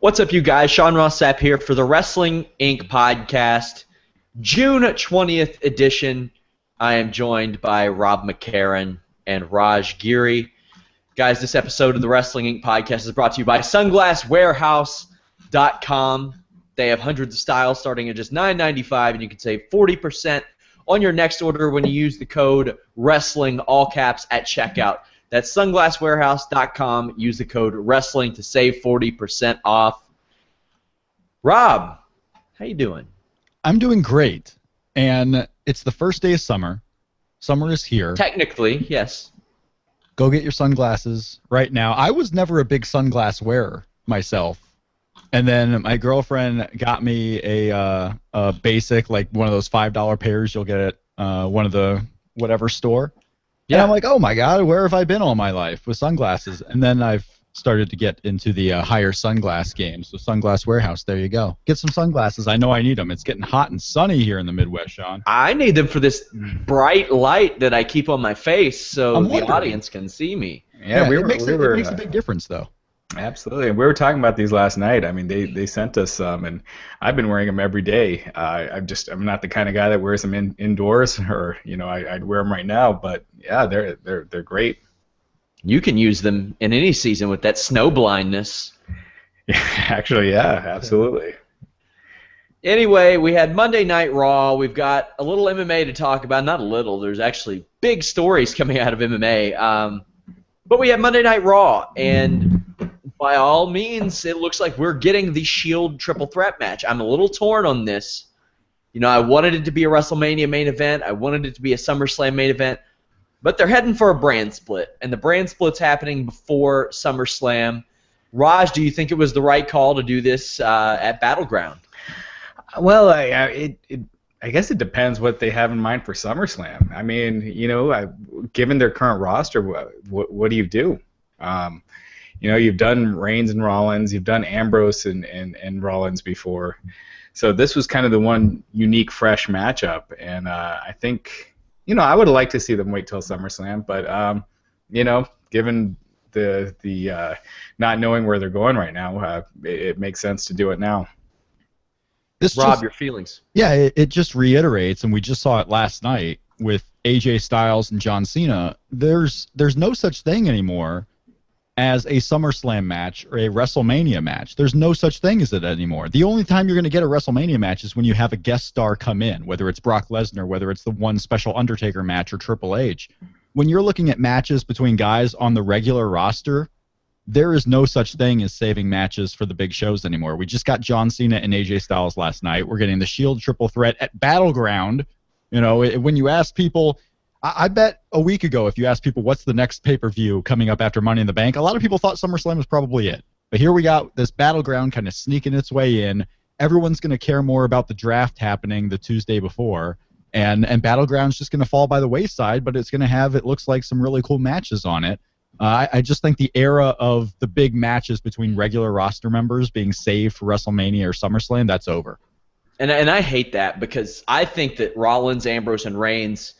What's up, you guys? Shawn Ross Sapp here for the Wrestling Inc. podcast, June 20th edition. I am joined by Rob McCarron and Raj Giri. Guys, this episode of the Wrestling Inc. podcast is brought to you by Sunglass Warehouse.com. They have hundreds of styles starting at just $9.95, and you can save 40% on your next order when you use the code WRESTLING, all caps, at checkout. That's sunglasswarehouse.com. Use the code WRESTLING to save 40% off. Rob, how you doing? I'm doing great. And it's the first day of summer. Summer is here. Technically, yes. Go get your sunglasses right now. I was never a big sunglass wearer myself. And then my girlfriend got me a basic, like one of those $5 pairs you'll get at one of the whatever store. Yeah. And I'm like, oh my God, where have I been all my life with sunglasses? And then I've started to get into the higher sunglass game. So Sunglass Warehouse, there you go. Get some sunglasses. I know I need them. It's getting hot and sunny here in the Midwest, Sean. I need them for this bright light that I keep on my face so the audience can see me. Yeah, it makes a big difference, though. Absolutely. And we were talking about these last night. I mean, they sent us some, and I've been wearing them every day. I'm not the kind of guy that wears them indoors, or I'd wear them right now. But yeah, they're great. You can use them in any season with that snow blindness. Yeah, actually, yeah, absolutely. Anyway, we had Monday Night Raw. We've got a little MMA to talk about. Not a little. There's actually big stories coming out of MMA. But we had Monday Night Raw, and by all means, it looks like we're getting the Shield triple threat match. I'm a little torn on this. I wanted it to be a WrestleMania main event. I wanted it to be a SummerSlam main event. But they're heading for a brand split, and the brand split's happening before SummerSlam. Raj, do you think it was the right call to do this at Battleground? Well, I guess it depends what they have in mind for SummerSlam. I mean, given their current roster, what do you do? You've done Reigns and Rollins, you've done Ambrose and Rollins before, so this was kind of the one unique, fresh matchup, and I think, I would like to see them wait till SummerSlam, but given the not knowing where they're going right now, it makes sense to do it now. Rob, your feelings? Yeah, it just reiterates, and we just saw it last night with AJ Styles and John Cena. There's no such thing anymore as a SummerSlam match or a WrestleMania match. There's no such thing as it anymore. The only time you're going to get a WrestleMania match is when you have a guest star come in, whether it's Brock Lesnar, whether it's the one special Undertaker match or Triple H. When you're looking at matches between guys on the regular roster, there is no such thing as saving matches for the big shows anymore. We just got John Cena and AJ Styles last night. We're getting the Shield triple threat at Battleground. When you ask people, I bet a week ago, if you asked people what's the next pay-per-view coming up after Money in the Bank, a lot of people thought SummerSlam was probably it. But here we got this Battleground kind of sneaking its way in. Everyone's going to care more about the draft happening the Tuesday before, and Battleground's just going to fall by the wayside, but it's going to have, it looks like, some really cool matches on it. I just think the era of the big matches between regular roster members being saved for WrestleMania or SummerSlam, that's over. And I hate that, because I think that Rollins, Ambrose, and Reigns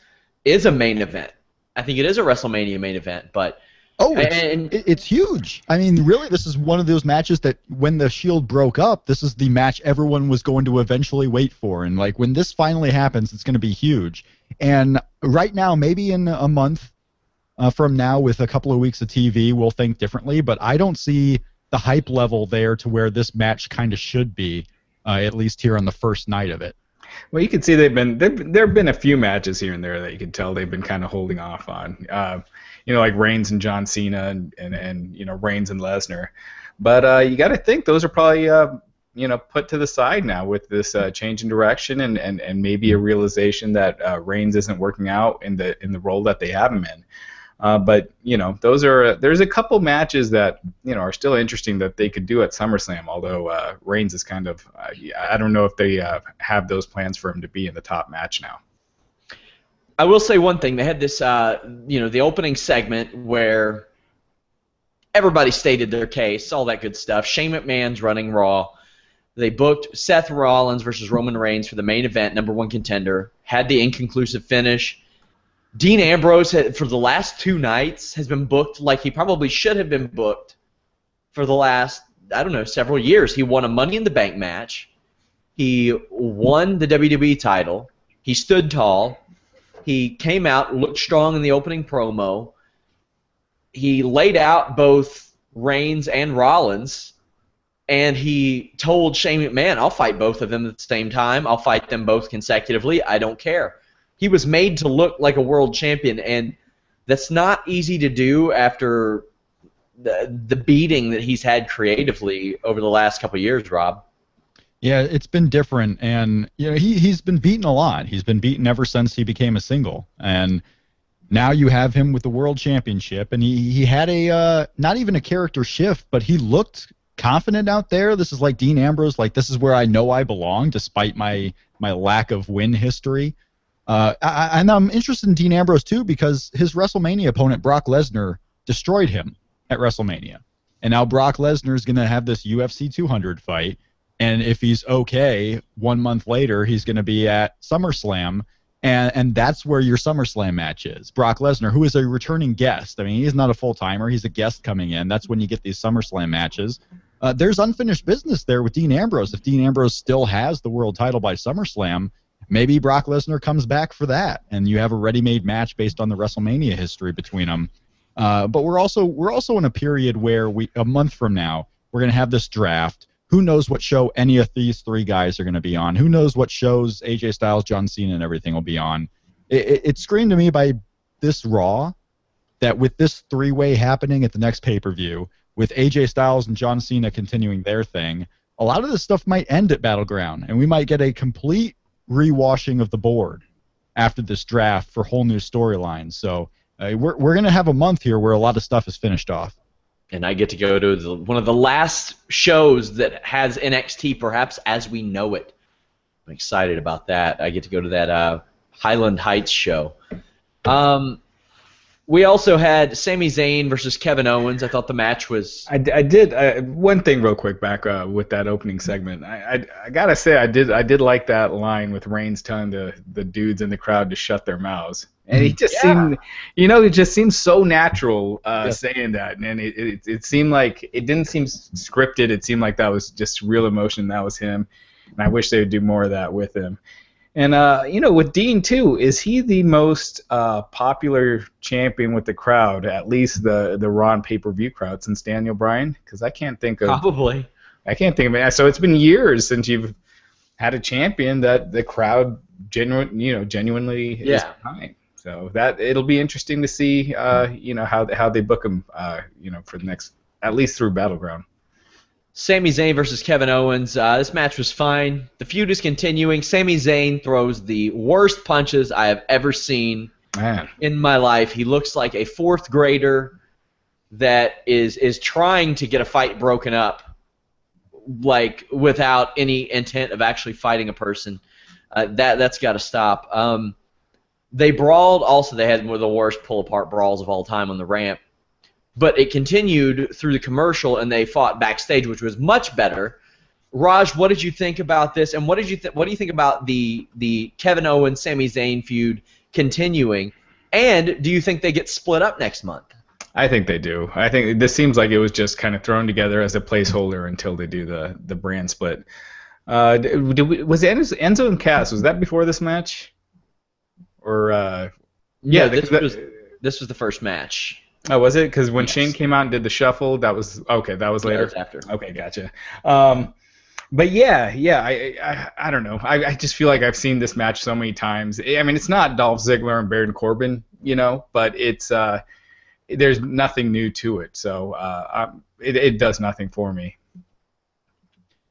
is a main event. I think it is a WrestleMania main event, but it's huge. I mean, really, this is one of those matches that when the Shield broke up, this is the match everyone was going to eventually wait for, and like when this finally happens, it's going to be huge. And right now, maybe in a month from now, with a couple of weeks of TV, we'll think differently, but I don't see the hype level there to where this match kind of should be, at least here on the first night of it. Well, you can see there have been a few matches here and there that you can tell they've been kind of holding off on. Like Reigns and John Cena and Reigns and Lesnar. But you got to think those are probably put to the side now with this change in direction and maybe a realization that Reigns isn't working out in the role that they have him in. But there's a couple matches that are still interesting that they could do at SummerSlam. Although Reigns is kind of, I don't know if they have those plans for him to be in the top match now. I will say one thing. They had this, the opening segment where everybody stated their case, all that good stuff. Shane McMahon's running Raw. They booked Seth Rollins versus Roman Reigns for the main event, #1 contender. Had the inconclusive finish. Dean Ambrose, for the last 2 nights, has been booked like he probably should have been booked for the last I don't know, several years. He won a Money in the Bank match. He won the WWE title. He stood tall. He came out, looked strong in the opening promo. He laid out both Reigns and Rollins, and he told Shane McMahon, I'll fight both of them at the same time. I'll fight them both consecutively. I don't care. He was made to look like a world champion, and that's not easy to do after the beating that he's had creatively over the last couple of years, Rob. Yeah, it's been different, and he's been beaten a lot. He's been beaten ever since he became a single, and now you have him with the World Championship, and he had a not even a character shift, but he looked confident out there. This is like Dean Ambrose, like this is where I know I belong, despite my lack of win history. And I'm interested in Dean Ambrose too because his WrestleMania opponent Brock Lesnar destroyed him at WrestleMania, and now Brock Lesnar is going to have this UFC 200 fight. And if he's okay, 1 month later, he's going to be at SummerSlam, and that's where your SummerSlam match is. Brock Lesnar, who is a returning guest. I mean, he's not a full-timer. He's a guest coming in. That's when you get these SummerSlam matches. There's unfinished business there with Dean Ambrose. If Dean Ambrose still has the world title by SummerSlam, maybe Brock Lesnar comes back for that, and you have a ready-made match based on the WrestleMania history between them. But we're also in a period where a month from now, we're going to have this draft. Who knows what show any of these three guys are going to be on? Who knows what shows AJ Styles, John Cena, and everything will be on? It screamed to me by this Raw that with this three-way happening at the next pay-per-view, with AJ Styles and John Cena continuing their thing, a lot of this stuff might end at Battleground, and we might get a complete rewashing of the board after this draft for whole new storylines. So we're going to have a month here where a lot of stuff is finished off. And I get to go to one of the last shows that has NXT perhaps as we know it. I'm excited about that. I get to go to that Highland Heights show. We also had Sami Zayn versus Kevin Owens. I thought the match was... I did. One thing real quick back with that opening segment. I got to say, I did like that line with Reigns telling the dudes in the crowd to shut their mouths. And he just seemed, it just seemed so natural saying that. And it seemed like, it didn't seem scripted. It seemed like that was just real emotion. That was him. And I wish they would do more of that with him. And, with Dean, too, is he the most popular champion with the crowd, at least the Raw and pay-per-view crowd, since Daniel Bryan? Because I can't think of... Probably. I can't think of it. So it's been years since you've had a champion that the crowd genuinely is behind. So that it'll be interesting to see, how they book him, for the next, at least through Battleground. Sami Zayn versus Kevin Owens. This match was fine. The feud is continuing. Sami Zayn throws the worst punches I have ever seen in my life. He looks like a fourth grader that is trying to get a fight broken up, like without any intent of actually fighting a person. That's got to stop. They brawled. Also, they had one of the worst pull-apart brawls of all time on the ramp. But it continued through the commercial, and they fought backstage, which was much better. Raj, what did you think about this? And what do you think about the Kevin Owens Sami Zayn feud continuing? And do you think they get split up next month? I think they do. I think this seems like it was just kind of thrown together as a placeholder until they do the brand split. Was Enzo and Cass, was that before this match? Or this was the first match. Oh, was it? Because when Shane came out and did the shuffle, that was later. That was after. Okay, gotcha. But I don't know. I just feel like I've seen this match so many times. I mean, it's not Dolph Ziggler and Baron Corbin, but it's there's nothing new to it. So it does nothing for me.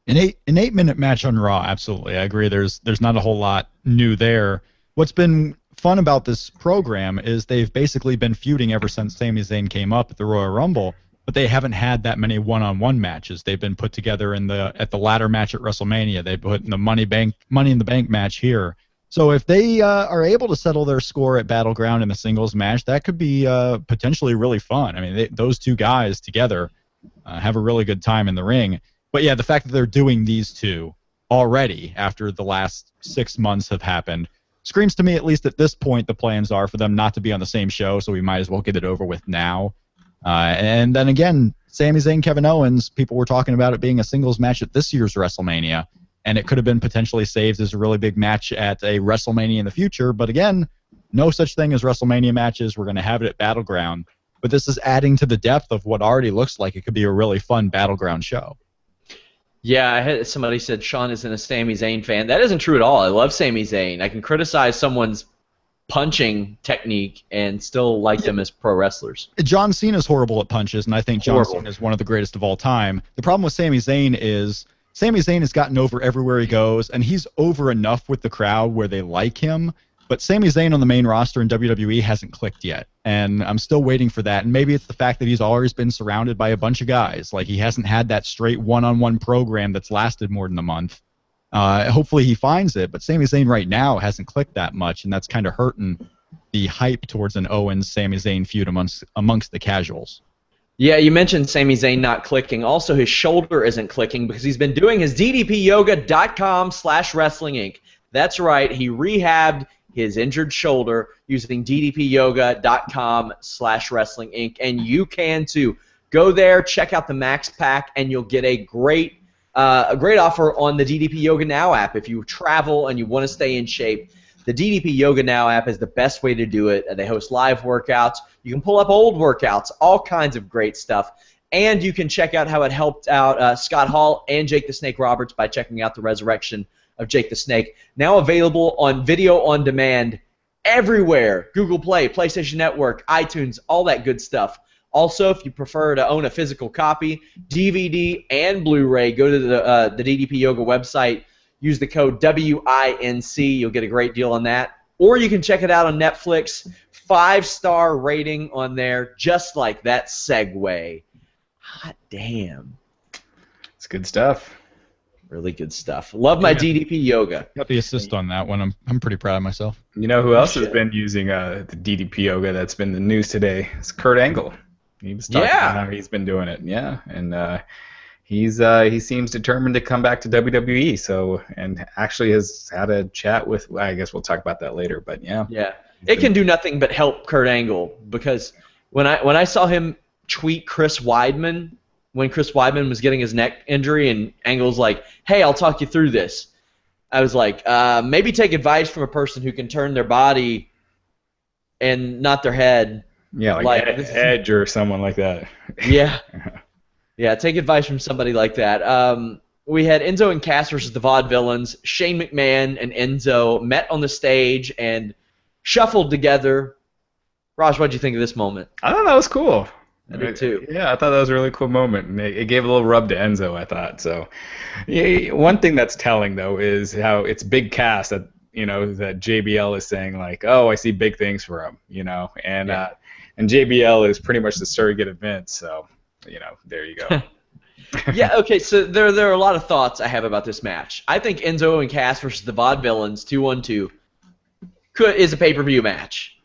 An 8-minute match on Raw, absolutely. I agree. There's not a whole lot new there. What's been fun about this program is they've basically been feuding ever since Sami Zayn came up at the Royal Rumble, but they haven't had that many one-on-one matches. They've been put together at the ladder match at WrestleMania. They put in the Money in the Bank match here. So if they are able to settle their score at Battleground in the singles match, that could be potentially really fun. I mean, those two guys together have a really good time in the ring. But yeah, the fact that they're doing these two already after the last 6 months have happened screams to me, at least at this point, the plans are for them not to be on the same show, so we might as well get it over with now. And then again, Sami Zayn, Kevin Owens, people were talking about it being a singles match at this year's WrestleMania, and it could have been potentially saved as a really big match at a WrestleMania in the future. But again, no such thing as WrestleMania matches. We're going to have it at Battleground. But this is adding to the depth of what already looks like it could be a really fun Battleground show. Yeah, I had somebody said Shawn isn't a Sami Zayn fan. That isn't true at all. I love Sami Zayn. I can criticize someone's punching technique and still like them as pro wrestlers. John Cena's horrible at punches, and I think John Cena is one of the greatest of all time. The problem with Sami Zayn is Sami Zayn has gotten over everywhere he goes, and he's over enough with the crowd where they like him. But Sami Zayn on the main roster in WWE hasn't clicked yet, and I'm still waiting for that. And maybe it's the fact that he's always been surrounded by a bunch of guys. Like, he hasn't had that straight one-on-one program that's lasted more than a month. Hopefully he finds it, but Sami Zayn right now hasn't clicked that much, and that's kind of hurting the hype towards an Owens-Sami Zayn feud amongst the casuals. Yeah, you mentioned Sami Zayn not clicking. Also, his shoulder isn't clicking because he's been doing his DDPYoga.com/Wrestling Inc. That's right, he rehabbed his injured shoulder using DDPYoga.com/Wrestling Inc. And you can too. Go there, check out the Max Pack, and you'll get a great offer on the DDP Yoga Now app. If you travel and you want to stay in shape, the DDP Yoga Now app is the best way to do it. They host live workouts. You can pull up old workouts, all kinds of great stuff. And you can check out how it helped out Scott Hall and Jake the Snake Roberts by checking out the resurrection of Jake the Snake. Now available on video on demand everywhere. Google Play, PlayStation Network, iTunes, all that good stuff. Also, if you prefer to own a physical copy, DVD and Blu-ray, go to the DDP Yoga website. Use the code WINC. You'll get a great deal on that. Or you can check it out on Netflix. 5-star rating on there, just like that segue. Hot damn. It's good stuff. Really good stuff. Love my DDP Yoga. Got the assist on that one. I'm pretty proud of myself. You know who else has been using the DDP Yoga that's been in the news today? It's Kurt Angle. He was talking about how he's been doing it. Yeah, and he seems determined to come back to WWE. So, and actually has had a chat with. I guess we'll talk about that later. But yeah. Yeah. It can do nothing but help Kurt Angle, because when I saw him tweet Chris Weidman when Chris Weidman was getting his neck injury and Angle's like, hey, I'll talk you through this, I was like, maybe take advice from a person who can turn their body and not their head. Yeah, like Edge or someone like that. Yeah. Yeah, take advice from somebody like that. We had Enzo and Cass versus the Vaudevillains. Shane McMahon and Enzo met on the stage and shuffled together. Raj, what'd you think of this moment? I thought that was cool. I did too. Yeah, I thought that was a really cool moment. And it gave a little rub to Enzo, I thought. So, yeah, one thing that's telling though is how it's Big Cass that that JBL is saying like, oh, I see big things for him, and JBL is pretty much the surrogate of Vince. So, there you go. Yeah, okay, so there are a lot of thoughts I have about this match. I think Enzo and Cass versus the Vaudevillains 2-on-2 is a pay-per-view match.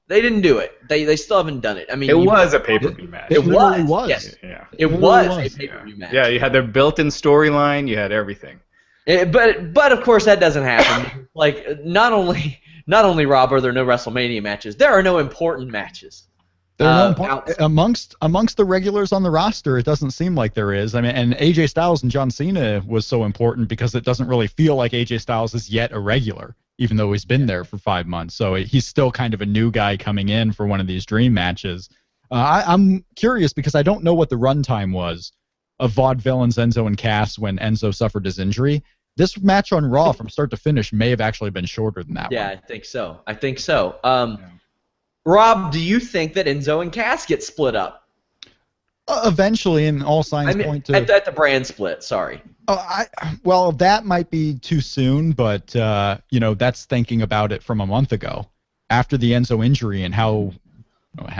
They didn't do it. They still haven't done it. I mean, it was a pay-per-view match. It was. Yes. Yeah. It was a pay-per-view match. Yeah, you had their built-in storyline. You had everything. But of course that doesn't happen. Like not only Rob are there no WrestleMania matches, there are no important matches. There are amongst the regulars on the roster. It doesn't seem like there is. I mean, and AJ Styles and John Cena was so important because it doesn't really feel like AJ Styles is yet a regular, even though he's been there for 5 months. So he's still kind of a new guy coming in for one of these dream matches. I'm curious because I don't know what the runtime was of Vaudevillains, Enzo, and Cass when Enzo suffered his injury. This match on Raw from start to finish may have actually been shorter than that one. Yeah, I think so. Rob, do you think that Enzo and Cass get split up? Eventually, and all signs point to... At the brand split, sorry. Well, that might be too soon, but, that's thinking about it from a month ago. After the Enzo injury and how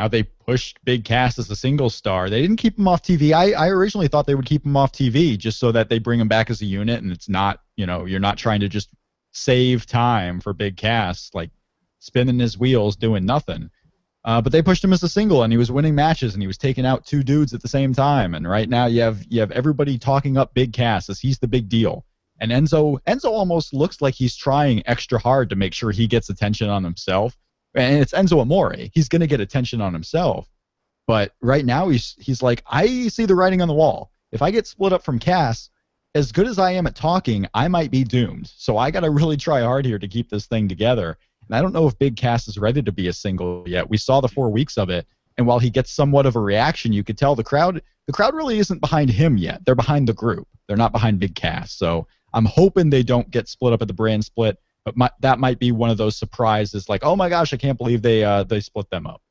they pushed Big Cass as a single star. They didn't keep him off TV. I originally thought they would keep him off TV just so that they bring him back as a unit, and it's not, you're not trying to just save time for Big Cass, like spinning his wheels, doing nothing. But they pushed him as a single, and he was winning matches, and he was taking out 2 dudes at the same time. And right now you have everybody talking up Big Cass as he's the big deal. And Enzo almost looks like he's trying extra hard to make sure he gets attention on himself. And it's Enzo Amore. He's going to get attention on himself. But right now he's like, I see the writing on the wall. If I get split up from Cass, as good as I am at talking, I might be doomed. So I got to really try hard here to keep this thing together. And I don't know if Big Cass is ready to be a single yet. We saw the 4 weeks of it, and while he gets somewhat of a reaction, you could tell the crowd really isn't behind him yet. They're behind the group. They're not behind Big Cass. So I'm hoping they don't get split up at the brand split, but that might be one of those surprises, like, oh my gosh, I can't believe they split them up.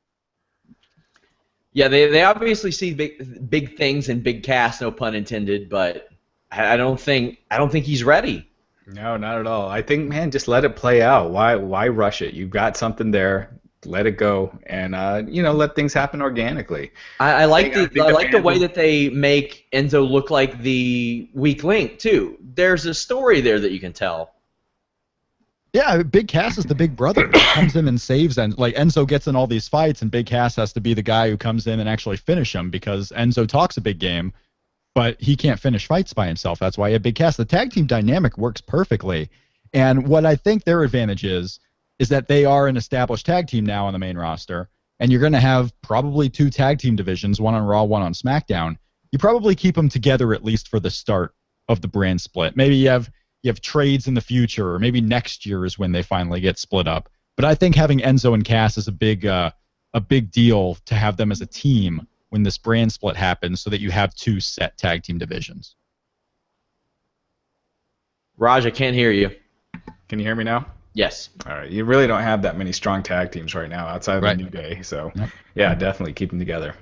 Yeah, they obviously see big things in Big Cass, no pun intended, but I don't think he's ready. No, not at all. I think, man, just let it play out. Why rush it? You've got something there. Let it go, and let things happen organically. I like the way that they make Enzo look like the weak link too. There's a story there that you can tell. Yeah, Big Cass is the big brother that comes in and saves Enzo. Like, Enzo gets in all these fights, and Big Cass has to be the guy who comes in and actually finish them, because Enzo talks a big game, but he can't finish fights by himself. That's why you have Big Cass. The tag team dynamic works perfectly. And what I think their advantage is that they are an established tag team now on the main roster, and you're going to have probably 2 tag team divisions, one on Raw, one on SmackDown. You probably keep them together at least for the start of the brand split. Maybe you have trades in the future, or maybe next year is when they finally get split up. But I think having Enzo and Cass is a big deal to have them as a team when this brand split happens, so that you have 2 set tag team divisions. Raj, I can't hear you. Can you hear me now? Yes. All right. You really don't have that many strong tag teams right now outside of the New Day. So, yeah, definitely keep them together.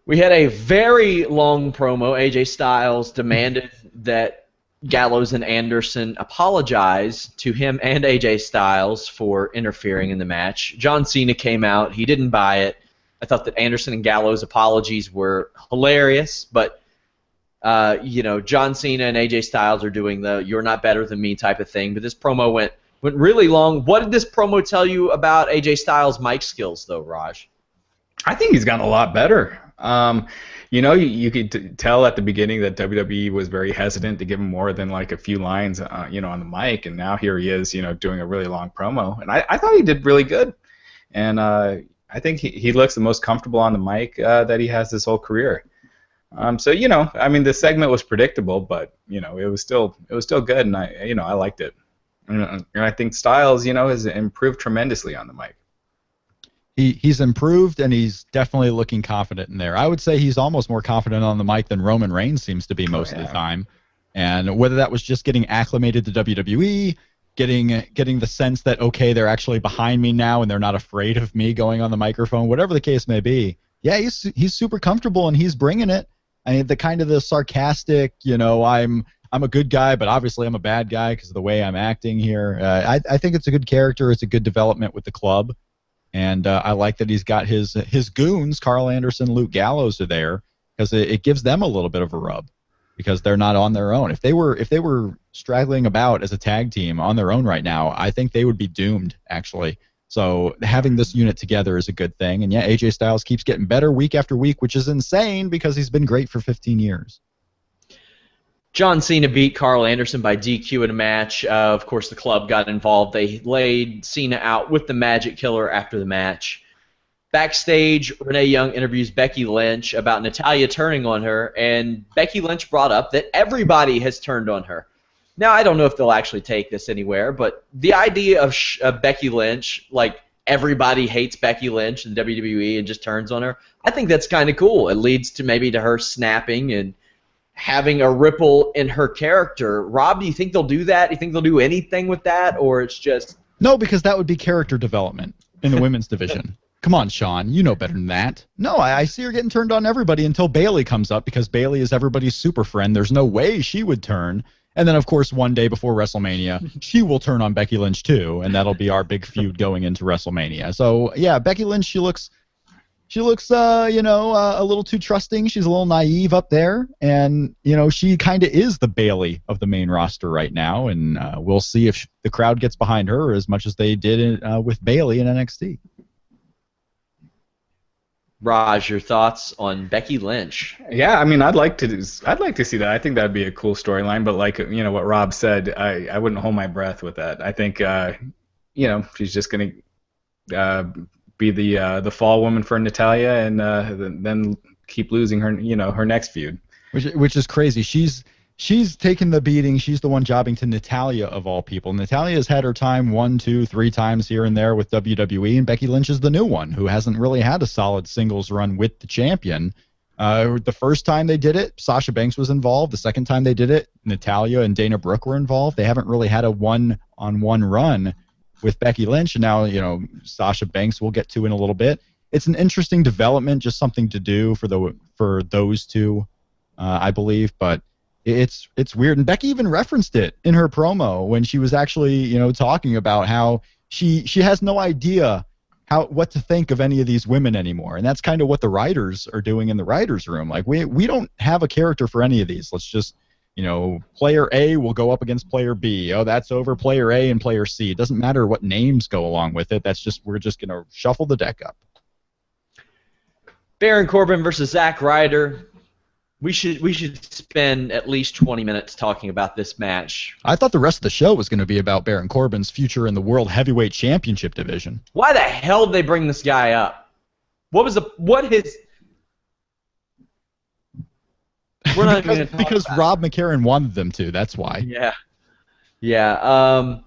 We had a very long promo. AJ Styles demanded that Gallows and Anderson apologize to him and AJ Styles for interfering in the match. John Cena came out. He didn't buy it. I thought that Anderson and Gallows' apologies were hilarious, but John Cena and AJ Styles are doing the "you're not better than me" type of thing. But this promo went really long. What did this promo tell you about AJ Styles' mic skills, though, Raj? I think he's gotten a lot better. You could tell at the beginning that WWE was very hesitant to give him more than like a few lines, on the mic, and now here he is, doing a really long promo, and I thought he did really good, and I think he looks the most comfortable on the mic that he has his whole career. The segment was predictable, but it was still good, and I liked it, and I think Styles, has improved tremendously on the mic. He's improved, and he's definitely looking confident in there. I would say he's almost more confident on the mic than Roman Reigns seems to be most of the time. And whether that was just getting acclimated to WWE, getting the sense that, okay, they're actually behind me now and they're not afraid of me going on the microphone, whatever the case may be, yeah, he's super comfortable and he's bringing it. I mean, the sarcastic, I'm a good guy, but obviously I'm a bad guy because of the way I'm acting here. I think it's a good character. It's a good development with the club. And I like that he's got his goons, Karl Anderson, Luke Gallows, are there, because it gives them a little bit of a rub, because they're not on their own. If they were straggling about as a tag team on their own right now, I think they would be doomed, actually. So having this unit together is a good thing. And yeah, AJ Styles keeps getting better week after week, which is insane because he's been great for 15 years. John Cena beat Karl Anderson by DQ in a match. Of course, the club got involved. They laid Cena out with the Magic Killer after the match. Backstage, Renee Young interviews Becky Lynch about Natalya turning on her, and Becky Lynch brought up that everybody has turned on her. Now, I don't know if they'll actually take this anywhere, but the idea of Becky Lynch, like everybody hates Becky Lynch in WWE and just turns on her, I think that's kind of cool. It leads to maybe to her snapping and having a ripple in her character. Rob, do you think they'll do that? Do you think they'll do anything with that, or it's just... No, because that would be character development in the women's division. Come on, Sean, you know better than that. No, I see her getting turned on everybody until Bayley comes up, because Bayley is everybody's super friend. There's no way she would turn. And then, of course, one day before WrestleMania, she will turn on Becky Lynch too, and that'll be our big feud going into WrestleMania. So, yeah, Becky Lynch, she looks a little too trusting. She's a little naive up there, and she kind of is the Bayley of the main roster right now. And we'll see if the crowd gets behind her as much as they did with Bayley in NXT. Raj, your thoughts on Becky Lynch? Yeah, I mean, I'd like to see that. I think that'd be a cool storyline. But like what Rob said, I wouldn't hold my breath with that. I think she's just gonna be the fall woman for Natalya, and then keep losing her her next feud. Which is crazy. She's taken the beating. She's the one jobbing to Natalya of all people. Natalya's had her time 1, 2, 3 times here and there with WWE, and Becky Lynch is the new one who hasn't really had a solid singles run with the champion. The first time they did it, Sasha Banks was involved. The second time they did it, Natalya and Dana Brooke were involved. They haven't really had a one-on-one run with Becky Lynch, and now Sasha Banks we'll get to in a little bit. It's an interesting development, just something to do for those two, I believe, but it's weird. And Becky even referenced it in her promo when she was actually talking about how she has no idea what to think of any of these women anymore, and that's kind of what the writers are doing in the writers' room. Like we don't have a character for any of these. Let's just player A will go up against player B. Oh, that's over player A and player C. It doesn't matter what names go along with it. We're just gonna shuffle the deck up. Baron Corbin versus Zack Ryder. We should spend at least 20 minutes talking about this match. I thought the rest of the show was going to be about Baron Corbin's future in the World Heavyweight Championship division. Why the hell did they bring this guy up? We're not because Rob McCarron wanted them to. That's why. Yeah.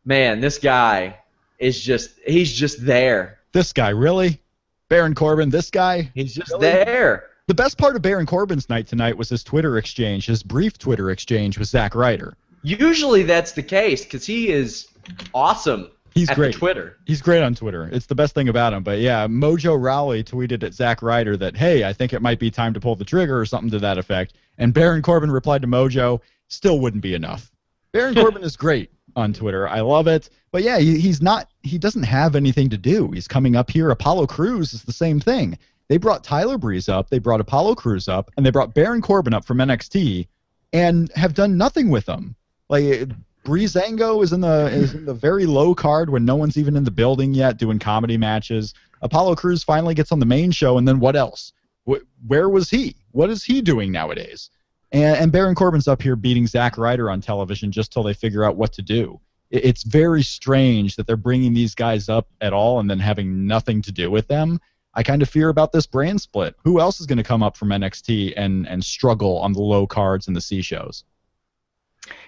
Man, this guy he's just there. This guy, really? Baron Corbin, this guy? He's just really? there. The best part of Baron Corbin's night tonight was his brief Twitter exchange with Zack Ryder. Usually that's the case because he is awesome. He's great. Twitter. He's great on Twitter. It's the best thing about him. But yeah, Mojo Rawley tweeted at Zack Ryder that, hey, I think it might be time to pull the trigger or something to that effect. And Baron Corbin replied to Mojo, still wouldn't be enough. Baron Corbin is great on Twitter. I love it. But yeah, he doesn't have anything to do. He's coming up here. Apollo Crews is the same thing. They brought Tyler Breeze up, they brought Apollo Crews up, and they brought Baron Corbin up from NXT and have done nothing with them. Like Breezango is in the very low card when no one's even in the building yet doing comedy matches. Apollo Crews finally gets on the main show, and then what else? Where was he? What is he doing nowadays? And Baron Corbin's up here beating Zack Ryder on television just till they figure out what to do. It's very strange that they're bringing these guys up at all and then having nothing to do with them. I kind of fear about this brand split. Who else is going to come up from NXT and struggle on the low cards and the C shows?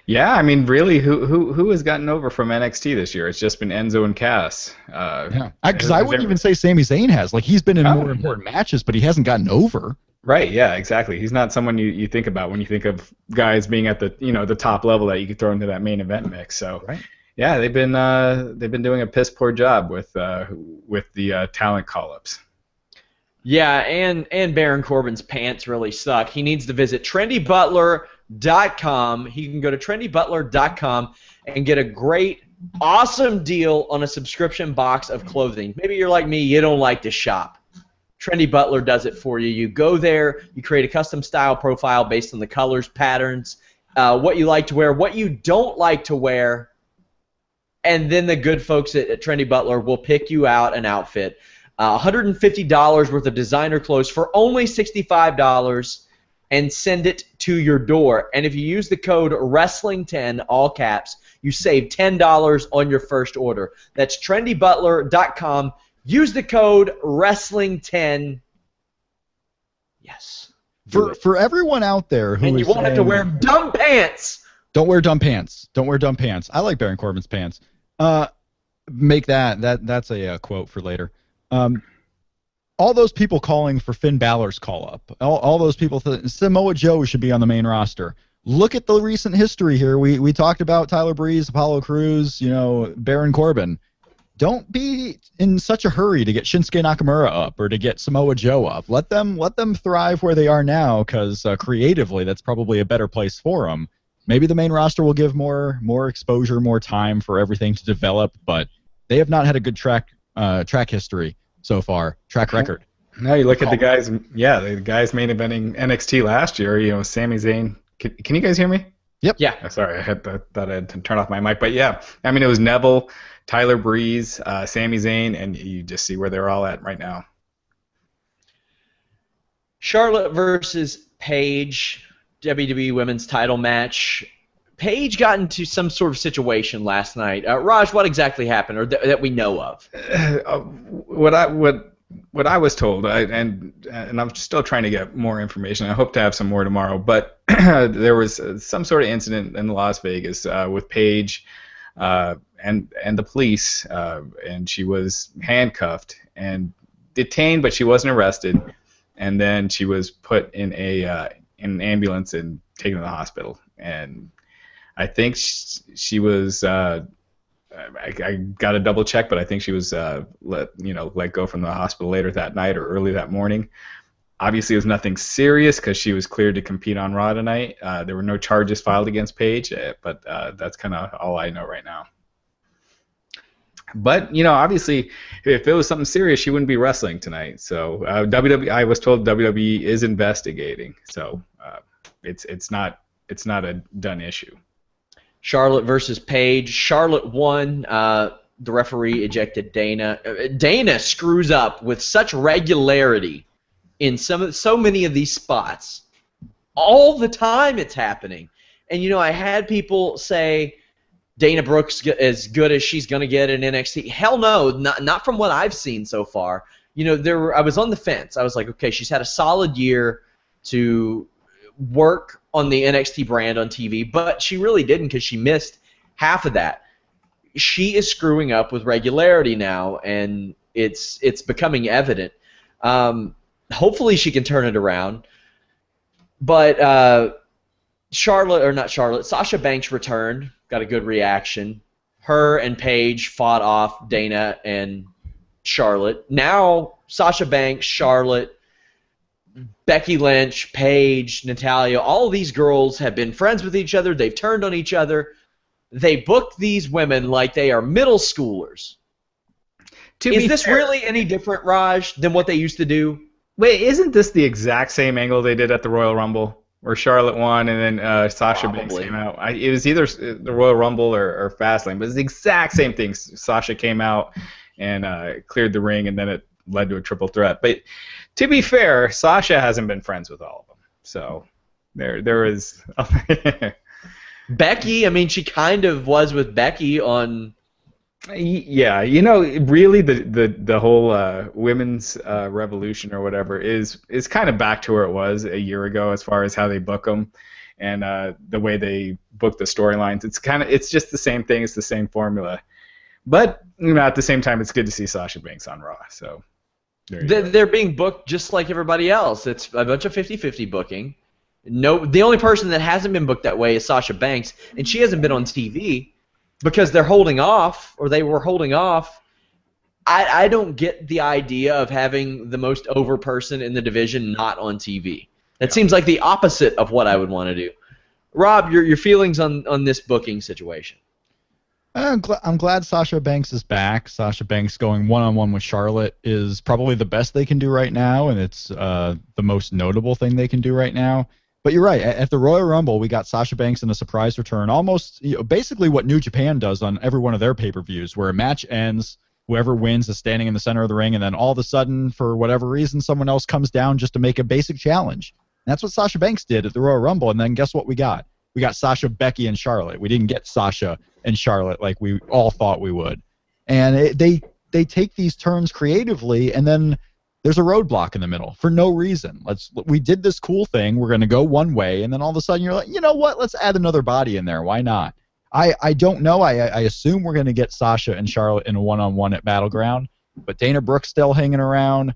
Yeah, I mean, really, who has gotten over from NXT this year? It's just been Enzo and Cass. Because I wouldn't even say Sami Zayn has. Like, he's been in more important matches, but he hasn't gotten over. Right. Yeah. Exactly. He's not someone you think about when you think of guys being at the the top level that you could throw into that main event mix. So. Right. Yeah, they've been doing a piss poor job with the talent call-ups. Yeah, and Baron Corbin's pants really suck. He needs to visit TrendyButler.com. He can go to TrendyButler.com and get a great, awesome deal on a subscription box of clothing. Maybe you're like me, you don't like to shop. Trendy Butler does it for you. You go there, you create a custom style profile based on the colors, patterns, what you like to wear, what you don't like to wear, and then the good folks at Trendy Butler will pick you out an outfit. $150 worth of designer clothes for only $65 and send it to your door. And if you use the code WRESTLING10, all caps, you save $10 on your first order. That's TrendyButler.com. Use the code WRESTLING10. Yes. For everyone out there who and you won't have to wear dumb pants. Don't wear dumb pants. Don't wear dumb pants. I like Baron Corbin's pants. Make that's a quote for later. All those people calling for Finn Balor's call-up, all those people Samoa Joe should be on the main roster. Look at the recent history here. We talked about Tyler Breeze, Apollo Crews, Baron Corbin. Don't be in such a hurry to get Shinsuke Nakamura up or to get Samoa Joe up. Let them thrive where they are now, because creatively that's probably a better place for them. Maybe the main roster will give more exposure, more time for everything to develop, but they have not had a good track history so far, track record. No, you look at the guys. Yeah, the guys main eventing NXT last year. Sami Zayn. Can you guys hear me? Yep. Yeah. Oh, sorry, I thought I had to turn off my mic. But yeah, I mean, it was Neville, Tyler Breeze, Sami Zayn, and you just see where they're all at right now. Charlotte versus Paige, WWE Women's Title match. Paige got into some sort of situation last night. Raj, what exactly happened, or that we know of? What I was told, and I'm still trying to get more information. I hope to have some more tomorrow. But there was some sort of incident in Las Vegas with Paige and the police, and she was handcuffed and detained, but she wasn't arrested. And then she was put in an ambulance and taken to the hospital. And I think she was. I got to double check, but I think she was let go from the hospital later that night or early that morning. Obviously, it was nothing serious because she was cleared to compete on Raw tonight. There were no charges filed against Paige, but that's kind of all I know right now. But obviously, if it was something serious, she wouldn't be wrestling tonight. So WWE, I was told WWE is investigating. So it's not a done issue. Charlotte versus Paige. Charlotte won. The referee ejected Dana. Dana screws up with such regularity in so many of these spots. All the time it's happening. And, I had people say Dana Brooks as good as she's going to get in NXT. Hell no, not from what I've seen so far. I was on the fence. I was like, okay, she's had a solid year to work on the NXT brand on TV, but she really didn't because she missed half of that. She is screwing up with regularity now, and it's becoming evident. Hopefully she can turn it around. But Sasha Banks returned, got a good reaction. Her and Paige fought off Dana and Charlotte. Now Sasha Banks, Charlotte, Becky Lynch, Paige, Natalya, all of these girls have been friends with each other. They've turned on each other. They booked these women like they are middle schoolers. Is this really any different, Raj, than what they used to do? Wait, isn't this the exact same angle they did at the Royal Rumble, where Charlotte won and then Sasha Banks came out? It was either the Royal Rumble or Fastlane, but it's the exact same thing. Sasha came out and cleared the ring, and then it led to a triple threat. But to be fair, Sasha hasn't been friends with all of them. So there is Becky, she kind of was with Becky on. Yeah, really the whole women's revolution or whatever is kind of back to where it was a year ago as far as how they book them and the way they book the storylines. It's just the same thing. It's the same formula. But at the same time, it's good to see Sasha Banks on Raw. So they're being booked just like everybody else. It's a bunch of 50-50 booking. No, the only person that hasn't been booked that way is Sasha Banks, and she hasn't been on TV because they're holding off, or they were holding off. I don't get the idea of having the most over person in the division not on TV. That seems like the opposite of what I would want to do. Rob, your feelings on this booking situation? I'm glad Sasha Banks is back. Sasha Banks going one-on-one with Charlotte is probably the best they can do right now, and it's the most notable thing they can do right now. But you're right. At the Royal Rumble, we got Sasha Banks in a surprise return, almost basically what New Japan does on every one of their pay-per-views, where a match ends, whoever wins is standing in the center of the ring, and then all of a sudden, for whatever reason, someone else comes down just to make a basic challenge. And that's what Sasha Banks did at the Royal Rumble, and then guess what we got? We got Sasha, Becky, and Charlotte. We didn't get Sasha and Charlotte like we all thought we would. And they take these turns creatively, and then there's a roadblock in the middle for no reason. We did this cool thing. We're going to go one way, and then all of a sudden you're like, you know what? Let's add another body in there. Why not? I don't know. I assume we're going to get Sasha and Charlotte in a one-on-one at Battleground, but Dana Brooks still hanging around.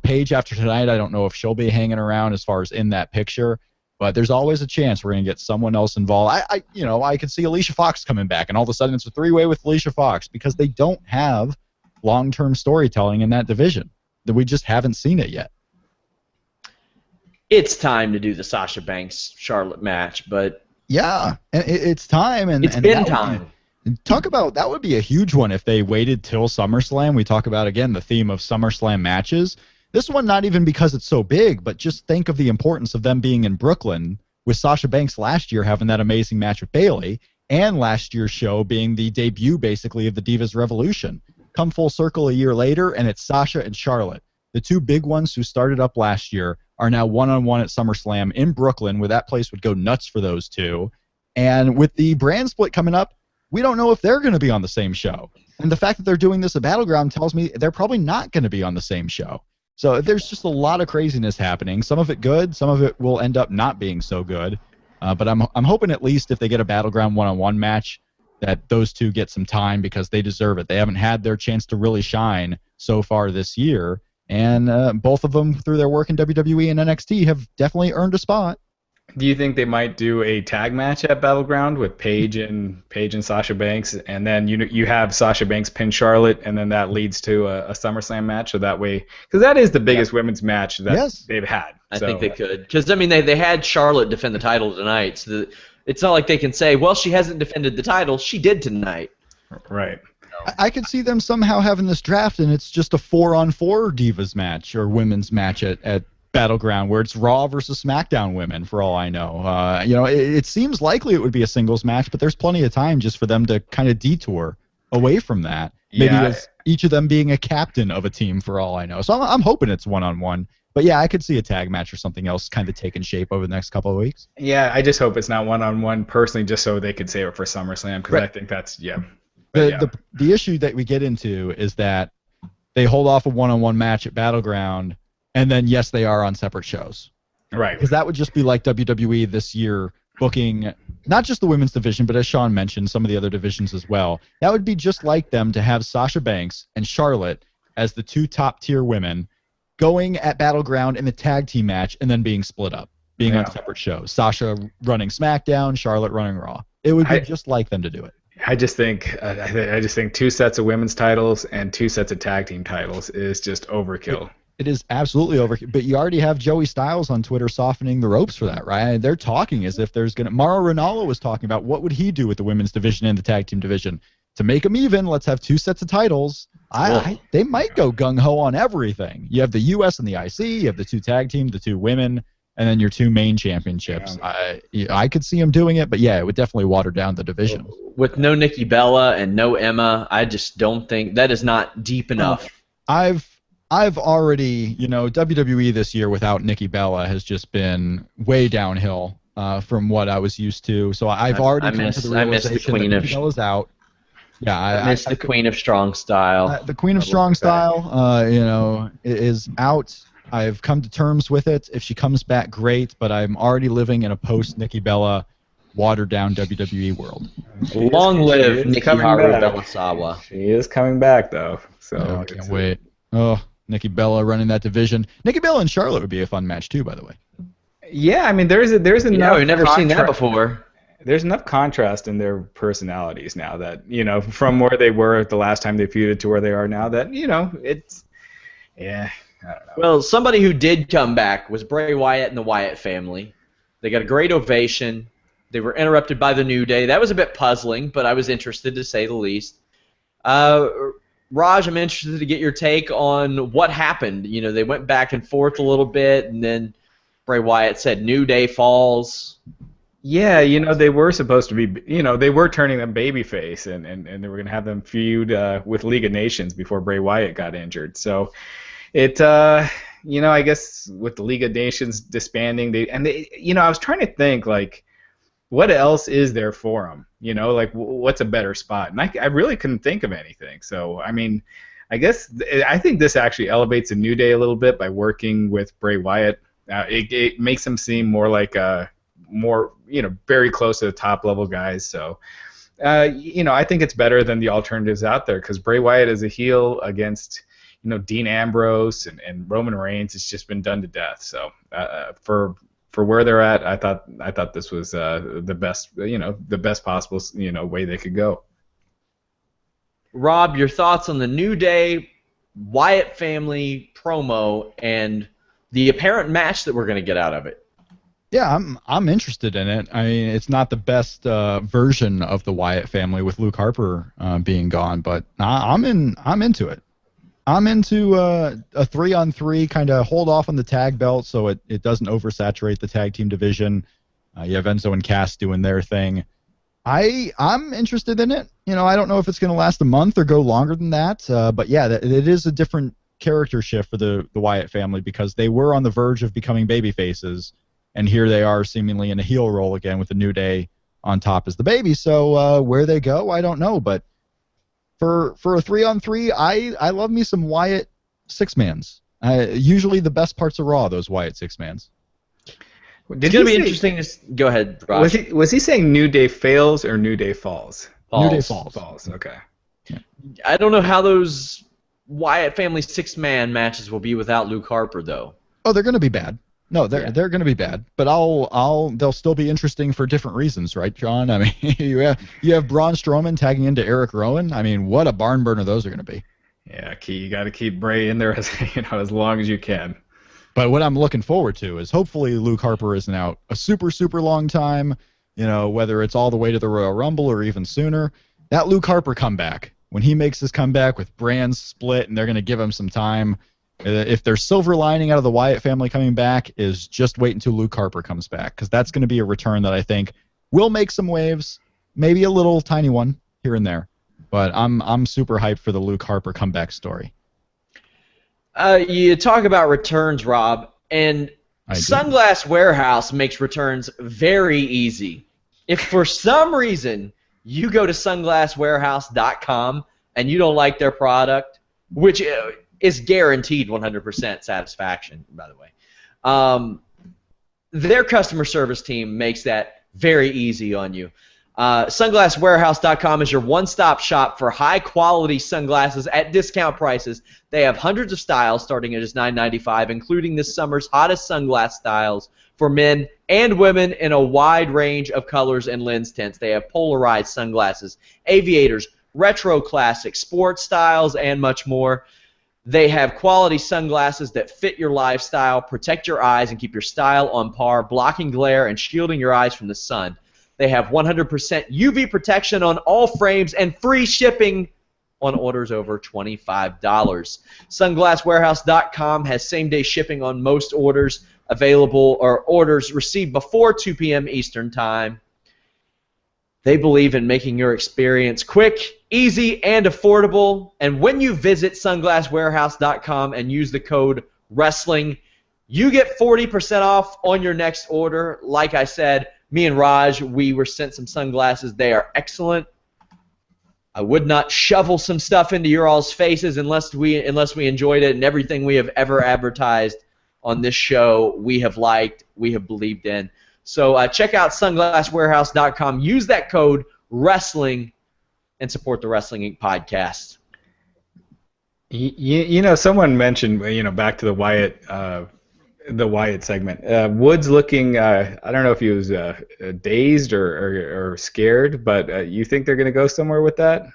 Paige after tonight, I don't know if she'll be hanging around as far as in that picture. But there's always a chance we're going to get someone else involved. I could see Alicia Fox coming back, and all of a sudden it's a three-way with Alicia Fox because they don't have long-term storytelling in that division. That we just haven't seen it yet. It's time to do the Sasha Banks Charlotte match, but yeah, and it's time. And it's been time. Talk about that would be a huge one if they waited till SummerSlam. We talk about again the theme of SummerSlam matches. This one, not even because it's so big, but just think of the importance of them being in Brooklyn, with Sasha Banks last year having that amazing match with Bayley, and last year's show being the debut, basically, of the Divas Revolution. Come full circle a year later, and it's Sasha and Charlotte. The two big ones who started up last year are now one-on-one at SummerSlam in Brooklyn, where that place would go nuts for those two. And with the brand split coming up, we don't know if they're going to be on the same show. And the fact that they're doing this at Battleground tells me they're probably not going to be on the same show. So there's just a lot of craziness happening. Some of it good, some of it will end up not being so good. But I'm hoping at least if they get a Battleground one-on-one match, that those two get some time because they deserve it. They haven't had their chance to really shine so far this year. And both of them, through their work in WWE and NXT, have definitely earned a spot. Do you think they might do a tag match at Battleground with Paige and Sasha Banks, and then you have Sasha Banks pin Charlotte, and then that leads to a SummerSlam match? So that way, because that is the biggest women's match that they've had. I think they could, because I mean they had Charlotte defend the title tonight, so it's not like they can say, well, she hasn't defended the title, she did tonight. Right. I could see them somehow having this draft, and it's just a 4-on-4 Divas match or women's match at Battleground, where it's Raw versus SmackDown women, for all I know. It seems likely it would be a singles match, but there's plenty of time just for them to kind of detour away from that. Maybe as each of them being a captain of a team, for all I know. So I'm hoping it's one-on-one. But yeah, I could see a tag match or something else kind of taking shape over the next couple of weeks. Yeah, I just hope it's not one-on-one personally, just so they could save it for SummerSlam, because I think that's, The issue that we get into is that they hold off a one-on-one match at Battleground, and then, yes, they are on separate shows. Right. Because that would just be like WWE this year booking not just the women's division, but as Shawn mentioned, some of the other divisions as well. That would be just like them to have Sasha Banks and Charlotte as the two top-tier women going at Battleground in the tag team match and then being split up, being on separate shows. Sasha running SmackDown, Charlotte running Raw. It would be just like them to do it. I just think 2 sets of women's titles and 2 sets of tag team titles is just overkill. It is absolutely overkill. But you already have Joey Styles on Twitter softening the ropes for that, right? They're talking as if there's going to... Mauro Ranallo was talking about what would he do with the women's division and the tag team division. To make them even, let's have 2 sets of titles. They might go gung-ho on everything. You have the U.S. and the IC, you have the 2 tag teams, the 2 women, and then your 2 main championships. Yeah. I could see them doing it, but yeah, it would definitely water down the division. With no Nikki Bella and no Emma, I just don't think that is not deep enough. I've already, WWE this year without Nikki Bella has just been way downhill from what I was used to. So I've already come to the realization that Nikki Bella's out. Yeah, I miss the Queen of Strong Style. The Queen of Strong Style, is out. I've come to terms with it. If she comes back, great. But I'm already living in a post-Nikki Bella, watered-down WWE world. Long live Nikki Haru Bellasawa. She is coming back, though. So I can't wait. Oh, Nikki Bella running that division. Nikki Bella and Charlotte would be a fun match too, by the way. Yeah, I mean, there's enough. We've never seen that before. There's enough contrast in their personalities now that, from where they were the last time they feuded to where they are now, that, it's, I don't know. Well, somebody who did come back was Bray Wyatt and the Wyatt family. They got a great ovation. They were interrupted by the New Day. That was a bit puzzling, but I was interested to say the least. Raj, I'm interested to get your take on what happened. They went back and forth a little bit, and then Bray Wyatt said New Day falls. Yeah, they were supposed to be, they were turning them babyface, and they were going to have them feud with League of Nations before Bray Wyatt got injured. So it, I guess with the League of Nations disbanding, I was trying to think, like, what else is there for them? What's a better spot? And I really couldn't think of anything. So, I mean, I think this actually elevates the New Day a little bit by working with Bray Wyatt. It makes them seem more like very close to the top level guys. So, I think it's better than the alternatives out there, because Bray Wyatt as a heel against, Dean Ambrose and Roman Reigns, it's just been done to death. So, for where they're at, I thought this was the best possible way they could go. Rob, your thoughts on the New Day Wyatt family promo and the apparent match that we're going to get out of it? Yeah, I'm interested in it. I mean, it's not the best version of the Wyatt family with Luke Harper being gone, but I'm into it. I'm into a 3-on-3, kind of hold off on the tag belt so it doesn't oversaturate the tag team division. You have Enzo and Cass doing their thing. I'm interested in it. I don't know if it's going to last a month or go longer than that, but yeah, it is a different character shift for the Wyatt family, because they were on the verge of becoming baby faces, and here they are seemingly in a heel role again with the New Day on top as the baby. So where they go, I don't know. But for a 3-on-3, I love me some Wyatt six-mans. Usually the best parts of Raw, those Wyatt six-mans. It's going to be interesting to go ahead, Raj. Was he saying New Day fails or New Day falls? New Day falls. Falls, okay. I don't know how those Wyatt family six-man matches will be without Luke Harper, though. Oh, they're going to be bad. No, they're going to be bad. But they'll still be interesting for different reasons, right, John? I mean, you have Braun Strowman tagging into Eric Rowan. I mean, what a barn burner those are going to be. Yeah, you got to keep Bray in there as long as you can. But what I'm looking forward to is hopefully Luke Harper isn't out a super, super long time, whether it's all the way to the Royal Rumble or even sooner. That Luke Harper comeback, when he makes his comeback with brands split and they're going to give him some time, if there's silver lining out of the Wyatt family coming back, is just wait until Luke Harper comes back, because that's going to be a return that I think will make some waves, maybe a little tiny one here and there. But I'm super hyped for the Luke Harper comeback story. You talk about returns, Rob, and Sunglass Warehouse makes returns very easy. If for some reason you go to sunglasswarehouse.com and you don't like their product, which is guaranteed 100% satisfaction, by the way, their customer service team makes that very easy on you. Sunglasswarehouse.com is your one-stop shop for high-quality sunglasses at discount prices. They have hundreds of styles starting at just $9.95, including this summer's hottest sunglass styles for men and women in a wide range of colors and lens tints. They have polarized sunglasses, aviators, retro classics, sports styles, and much more. They have quality sunglasses that fit your lifestyle, protect your eyes, and keep your style on par, blocking glare and shielding your eyes from the sun. They have 100% UV protection on all frames and free shipping on orders over $25. Sunglasswarehouse.com has same-day shipping on most orders available or orders received before 2 p.m. Eastern Time. They believe in making your experience quick, easy, and affordable. And when you visit sunglasswarehouse.com and use the code WRESTLING, you get 40% off on your next order. Like I said, me and Raj, we were sent some sunglasses. They are excellent. I would not shovel some stuff into your all's faces unless we enjoyed it, and everything we have ever advertised on this show we have liked, we have believed in. So check out sunglasswarehouse.com. Use that code WRESTLING and support the Wrestling Inc. podcast. Someone mentioned, back to the Wyatt segment. Woods looking, I don't know if he was dazed or scared, but you think they're going to go somewhere with that?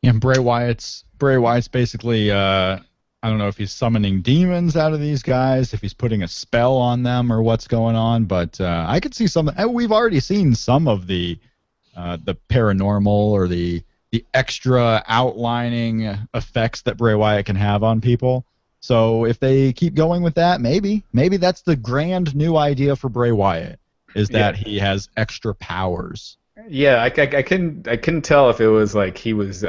Yeah, Bray Wyatt's basically, I don't know if he's summoning demons out of these guys, if he's putting a spell on them or what's going on, but I could see some. We've already seen some of the paranormal or the extra outlining effects that Bray Wyatt can have on people. So if they keep going with that, maybe that's the grand new idea for Bray Wyatt, is that he has extra powers. Yeah, I couldn't tell if it was like he was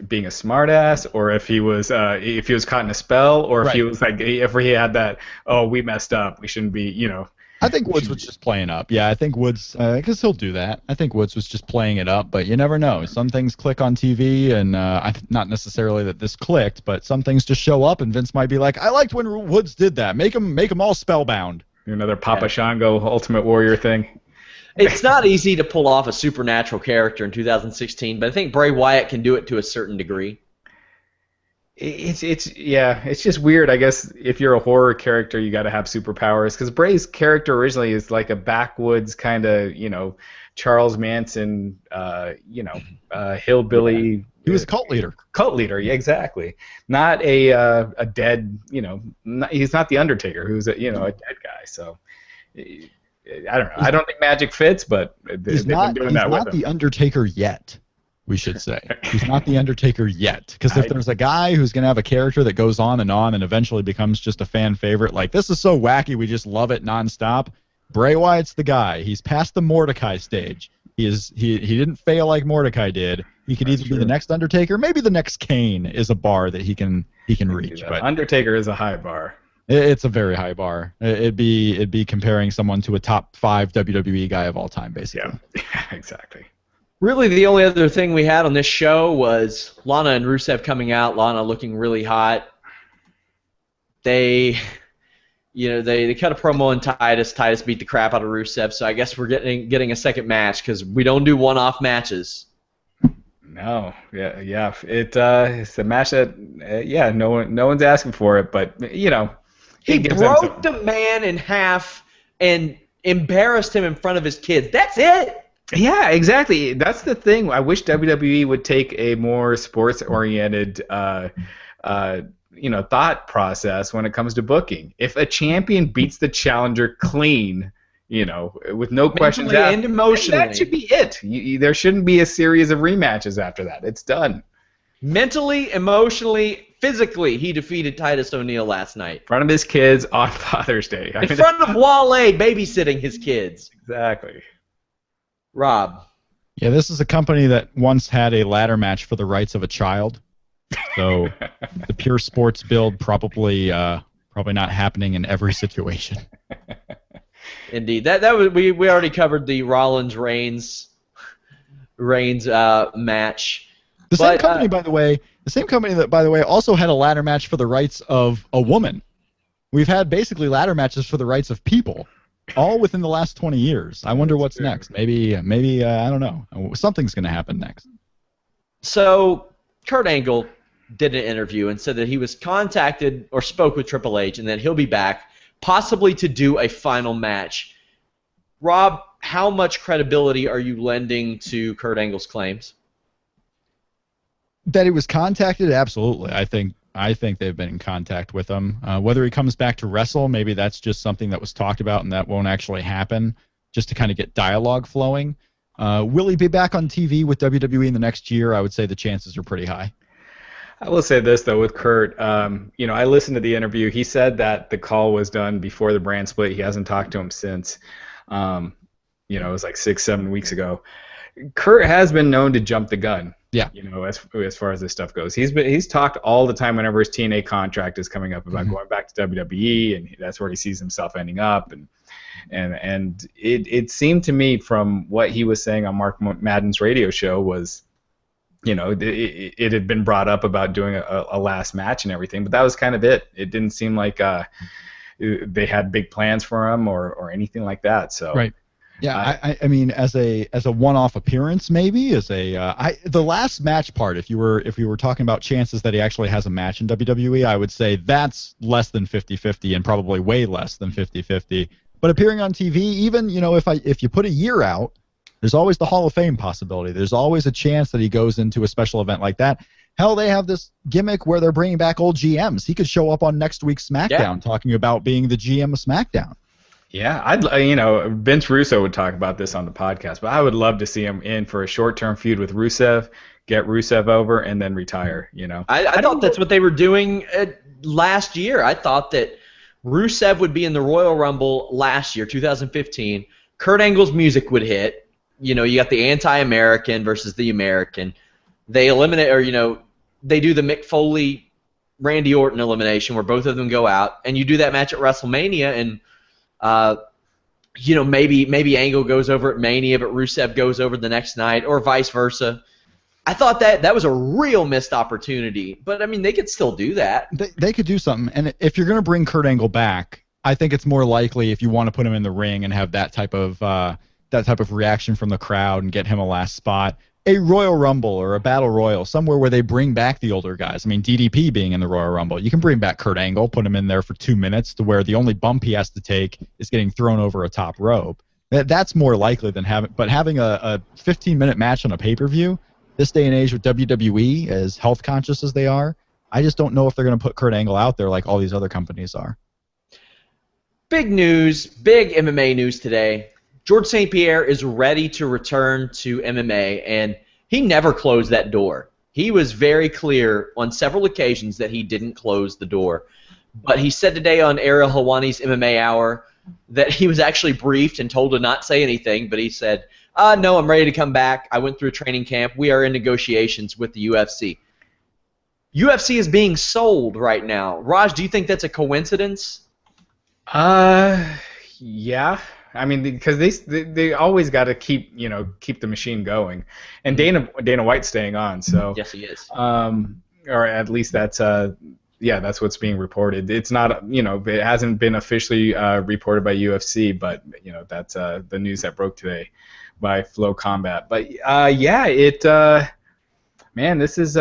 being a smartass, or if he was caught in a spell, or if he was like, if he had that, oh, we messed up, we shouldn't be, I think Woods was just playing up. Yeah, I think Woods, because he'll do that. I think Woods was just playing it up, but you never know. Some things click on TV, and not necessarily that this clicked, but some things just show up, and Vince might be like, I liked when Woods did that. Make him all spellbound. Another Papa Shango Ultimate Warrior thing. It's not easy to pull off a supernatural character in 2016, but I think Bray Wyatt can do it to a certain degree. It's just weird. I guess if you're a horror character, you got to have superpowers, because Bray's character originally is like a backwoods kind of, Charles Manson, hillbilly. He was a cult leader. Cult leader, yeah, exactly. Not a dead, he's not the Undertaker, who's a dead guy. So I don't know. I don't think magic fits, but they've been doing that with him. He's not the Undertaker yet, we should say. He's not the Undertaker yet. Because if there's a guy who's going to have a character that goes on and eventually becomes just a fan favorite, like, this is so wacky, we just love it nonstop, Bray Wyatt's the guy. He's past the Mordecai stage. He didn't fail like Mordecai did. He could either be the next Undertaker, maybe the next Kane is a bar that he can reach. But Undertaker is a high bar. It's a very high bar. It'd be comparing someone to a top 5 WWE guy of all time, basically. Yeah, exactly. Really, the only other thing we had on this show was Lana and Rusev coming out. Lana looking really hot. They cut a promo on Titus. Titus beat the crap out of Rusev. So I guess we're getting a second match because we don't do one-off matches. No, yeah. It's a match that no one's asking for it, but he broke the man in half and embarrassed him in front of his kids. That's it. Yeah, exactly. That's the thing. I wish WWE would take a more sports-oriented thought process when it comes to booking. If a champion beats the challenger clean, with no questions asked, and emotionally, that should be it. There shouldn't be a series of rematches after that. It's done. Mentally, emotionally, physically, he defeated Titus O'Neil last night. In front of his kids on Father's Day. In front of Wale babysitting his kids. Exactly. Rob. Yeah, this is a company that once had a ladder match for the rights of a child. So the pure sports build probably not happening in every situation. Indeed, that was we already covered the Rollins Reigns match. The same company, by the way, also had a ladder match for the rights of a woman. We've had basically ladder matches for the rights of people, all within the last 20 years. I wonder what's next. Maybe I don't know. Something's going to happen next. So Kurt Angle did an interview and said that he was contacted or spoke with Triple H and that he'll be back, possibly to do a final match. Rob, how much credibility are you lending to Kurt Angle's claims? That he was contacted, absolutely. I think they've been in contact with him. Whether he comes back to wrestle, maybe that's just something that was talked about and that won't actually happen, just to kind of get dialogue flowing. Will he be back on TV with WWE in the next year? I would say the chances are pretty high. I will say this, though, with Kurt. I listened to the interview. He said that the call was done before the brand split. He hasn't talked to him since. It was like 6-7 weeks ago. Kurt has been known to jump the gun. Yeah. As far as this stuff goes, he's talked all the time whenever his TNA contract is coming up about going back to WWE, and that's where he sees himself ending up. And it seemed to me from what he was saying on Mark Madden's radio show was, it had been brought up about doing a last match and everything, but that was kind of it. It didn't seem like they had big plans for him or anything like that. So. Right. Yeah, I mean, as a one-off appearance, maybe the last match part. If we were talking about chances that he actually has a match in WWE, I would say that's less than 50-50 and probably way less than 50-50. But appearing on TV, even if you put a year out, there's always the Hall of Fame possibility. There's always a chance that he goes into a special event like that. Hell, they have this gimmick where they're bringing back old GMs. He could show up on next week's SmackDown talking about being the GM of SmackDown. Yeah, Vince Russo would talk about this on the podcast, but I would love to see him in for a short-term feud with Rusev, get Rusev over, and then retire. I thought that's what they were doing last year. I thought that Rusev would be in the Royal Rumble last year, 2015. Kurt Angle's music would hit. You got the anti-American versus the American. They eliminate, they do the Mick Foley, Randy Orton elimination where both of them go out, and you do that match at WrestleMania, and maybe Angle goes over at Mania, but Rusev goes over the next night, or vice versa. I thought that was a real missed opportunity, but I mean they could still do that. They could do something, and if you're going to bring Kurt Angle back, I think it's more likely if you want to put him in the ring and have that type of reaction from the crowd and get him a last spot. A Royal Rumble or a Battle Royal, somewhere where they bring back the older guys. I mean, DDP being in the Royal Rumble. You can bring back Kurt Angle, put him in there for 2 minutes to where the only bump he has to take is getting thrown over a top rope. That's more likely than having a 15-minute match on a pay-per-view, this day and age with WWE, as health conscious as they are, I just don't know if they're going to put Kurt Angle out there like all these other companies are. Big news, big MMA news today. George St. Pierre is ready to return to MMA, and he never closed that door. He was very clear on several occasions that he didn't close the door. But he said today on Ariel Helwani's MMA Hour that he was actually briefed and told to not say anything, but he said, no, I'm ready to come back. I went through training camp. We are in negotiations with the UFC. UFC is being sold right now. Raj, do you think that's a coincidence? Yeah. I mean, because they always got to keep the machine going, and Dana White's staying on, so Yes, he is. Or at least that's that's what's being reported. It's not it hasn't been officially reported by UFC, but that's the news that broke today by Flow Combat. But man, this is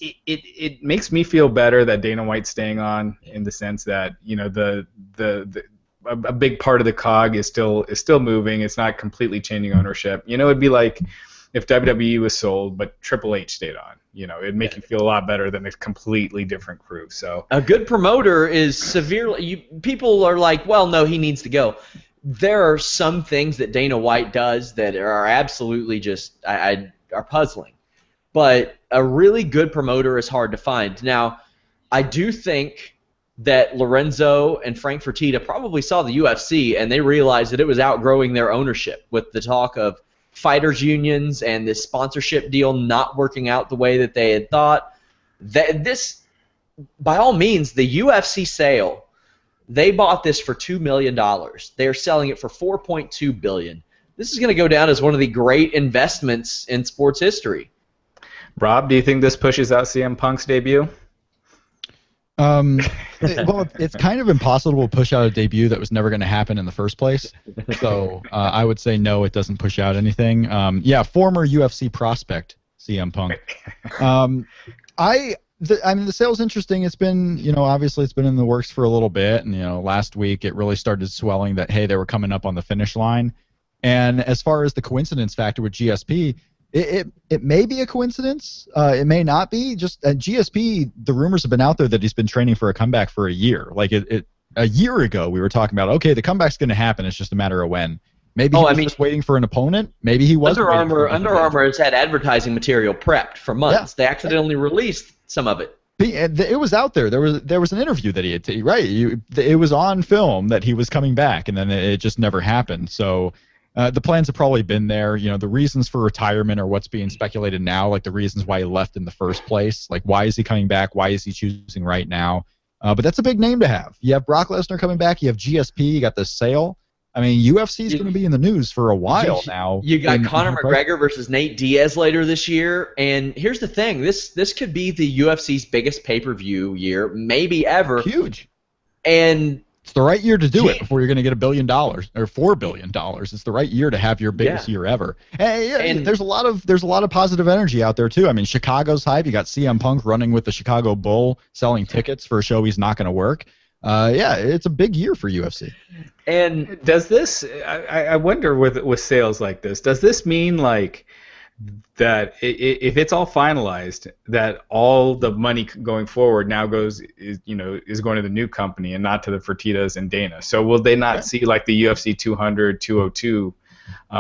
it makes me feel better that Dana White's staying on, in the sense that a big part of the cog is still moving. It's not completely changing ownership. It'd be like if WWE was sold but Triple H stayed on. It'd make you feel a lot better than a completely different crew. So a good promoter is severely. People are like, well, no, he needs to go. There are some things that Dana White does that are absolutely just are puzzling. But a really good promoter is hard to find. Now, I do think that Lorenzo and Frank Fertitta probably saw the UFC and they realized that it was outgrowing their ownership with the talk of fighters unions and this sponsorship deal not working out the way that they had thought. This, by all means, the UFC sale, they bought this for $2 million. They're selling it for $4.2 billion. This is going to go down as one of the great investments in sports history. Rob, do you think this pushes out CM Punk's debut? Well, it's kind of impossible to push out a debut that was never going to happen in the first place. So I would say no, it doesn't push out anything. Former UFC prospect CM Punk. I mean, the sale's interesting. It's been, obviously it's been in the works for a little bit, and last week it really started swelling that hey, they were coming up on the finish line. And as far as the coincidence factor with GSP. It may be a coincidence. It may not be. Just GSP, the rumors have been out there that he's been training for a comeback for a year. Like a year ago, we were talking about, okay, the comeback's going to happen. It's just a matter of when. Maybe he was just waiting for an opponent. Maybe he was. Under Armour has had advertising material prepped for months. Yeah. They accidentally released some of it. It was out there. There was an interview that he had. It was on film that he was coming back, and then it just never happened. So. The plans have probably been there. The reasons for retirement are what's being speculated now, like the reasons why he left in the first place. Like, why is he coming back? Why is he choosing right now? But that's a big name to have. You have Brock Lesnar coming back. You have GSP. You got the sale. I mean, UFC is going to be in the news for a while now. You got Conor McGregor versus Nate Diaz later this year. And here's the thing. This could be the UFC's biggest pay-per-view year, maybe ever. Huge. And it's the right year to do it before you're going to get $1 billion or $4 billion. It's the right year to have your biggest year ever. And there's a lot of positive energy out there too. I mean, Chicago's hype. You got CM Punk running with the Chicago Bull, selling tickets for a show he's not going to work. It's a big year for UFC. And does this? I wonder with sales like this, does this mean like that if it's all finalized, that all the money going forward now is going to the new company and not to the Fertittas and Dana? So will they not see like the UFC 200, 202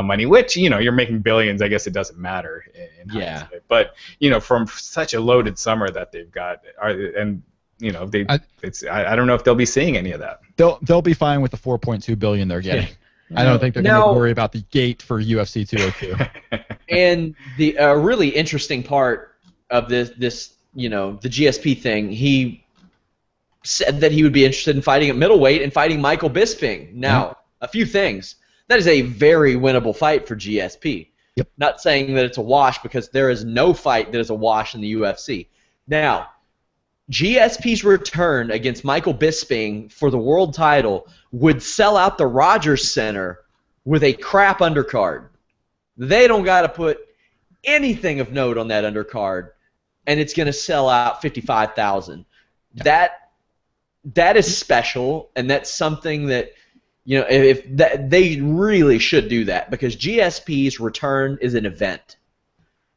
money, which you're making billions? I guess it doesn't matter. But from such a loaded summer that they've got, I don't know if they'll be seeing any of that. They'll be fine with the $4.2 billion they're getting. I don't think they're going to worry about the gate for UFC 202. And the really interesting part of this, the GSP thing, he said that he would be interested in fighting at middleweight and fighting Michael Bisping. Now, a few things. That is a very winnable fight for GSP. Yep. Not saying that it's a wash, because there is no fight that is a wash in the UFC. Now, GSP's return against Michael Bisping for the world title would sell out the Rogers Center with a crap undercard. They don't got to put anything of note on that undercard, and it's going to sell out 55,000. Yeah. That is special, and that's something that they really should do that, because GSP's return is an event.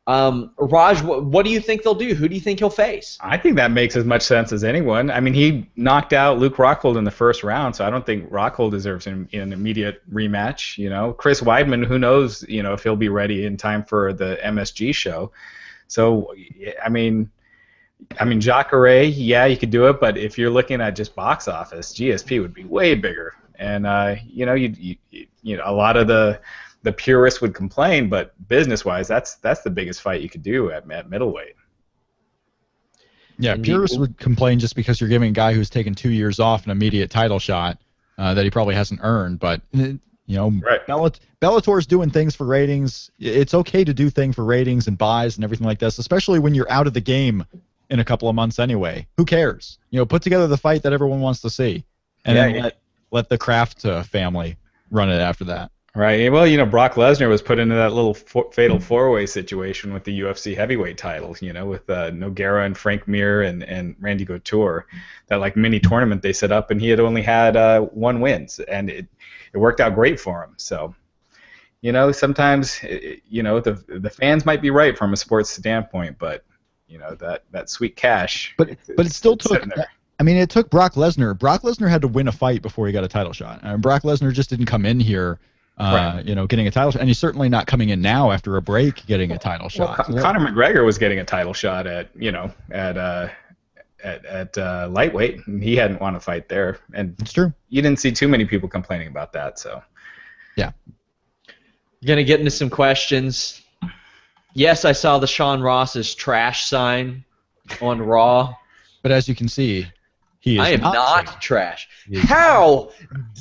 Raj, what do you think they'll do? Who do you think he'll face? I think that makes as much sense as anyone. I mean, he knocked out Luke Rockhold in the first round, so I don't think Rockhold deserves an immediate rematch. Chris Weidman, who knows, if he'll be ready in time for the MSG show. So, I mean, Jacare, you could do it, but if you're looking at just box office, GSP would be way bigger. And a lot of the purists would complain, but business-wise, that's the biggest fight you could do at middleweight. Yeah, And purists would complain just because you're giving a guy who's taken 2 years off an immediate title shot that he probably hasn't earned. But, Right. Bellator's doing things for ratings. It's okay to do things for ratings and buys and everything like this, especially when you're out of the game in a couple of months anyway. Who cares? Put together the fight that everyone wants to see, and then let the Kraft family run it after that. Right. Well, Brock Lesnar was put into that little fatal four-way situation with the UFC heavyweight titles, with Nogueira and Frank Mir and Randy Couture, that mini tournament they set up, and he had only had 1 win, and it worked out great for him. So, sometimes, the fans might be right from a sports standpoint, but that sweet cash. But it still took. It took Brock Lesnar. Brock Lesnar had to win a fight before he got a title shot. Brock Lesnar just didn't come in here. Getting a title shot, and he's certainly not coming in now after a break getting a title shot. Conor McGregor was getting a title shot at lightweight, and he hadn't won a fight there. And it's true. You didn't see too many people complaining about that. So, yeah. Gonna get into some questions. Yes, I saw the Shawn Ross's trash sign on Raw. But as you can see, I am not trash. How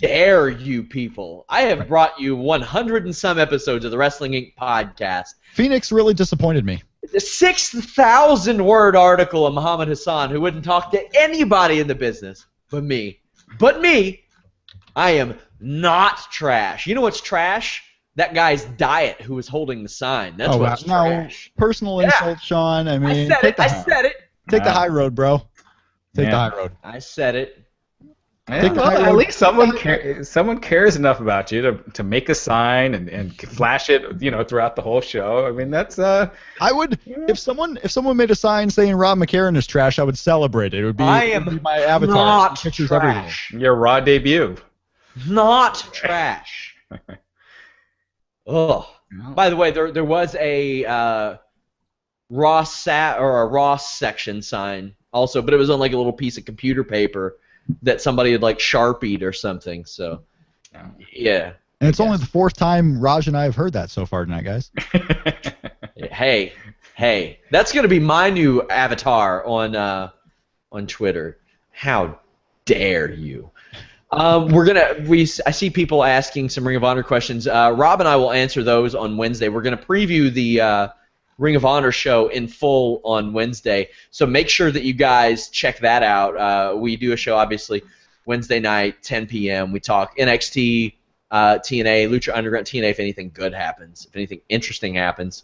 dare you people? I have brought you 100 and some episodes of the Wrestling Inc. podcast. Phoenix really disappointed me. The 6,000-word article of Muhammad Hassan, who wouldn't talk to anybody in the business but me. I am not trash. You know what's trash? That guy's diet who was holding the sign. That's what's trash. Personal insult, Sean. I said it. Take the high road, bro. Take the high road. I said it. At least someone cares enough about you to make a sign and flash it, throughout the whole show. That's. I would if someone made a sign saying Rob McCarron is trash, I would celebrate it. It would be my avatar. Not pictures trash. Your Raw debut. Not trash. Oh. By the way, there was a Ross Sapp or a Ross section sign also, but it was on a little piece of computer paper that somebody had Sharpied or something. So, yeah. And it's only the 4th time Raj and I have heard that so far tonight, guys. Hey, that's gonna be my new avatar on Twitter. How dare you? I see people asking some Ring of Honor questions. Rob and I will answer those on Wednesday. We're gonna preview the Ring of Honor show in full on Wednesday, so make sure that you guys check that out. We do a show, obviously, Wednesday night, 10 p.m. We talk NXT, TNA, Lucha Underground, TNA if anything good happens, if anything interesting happens.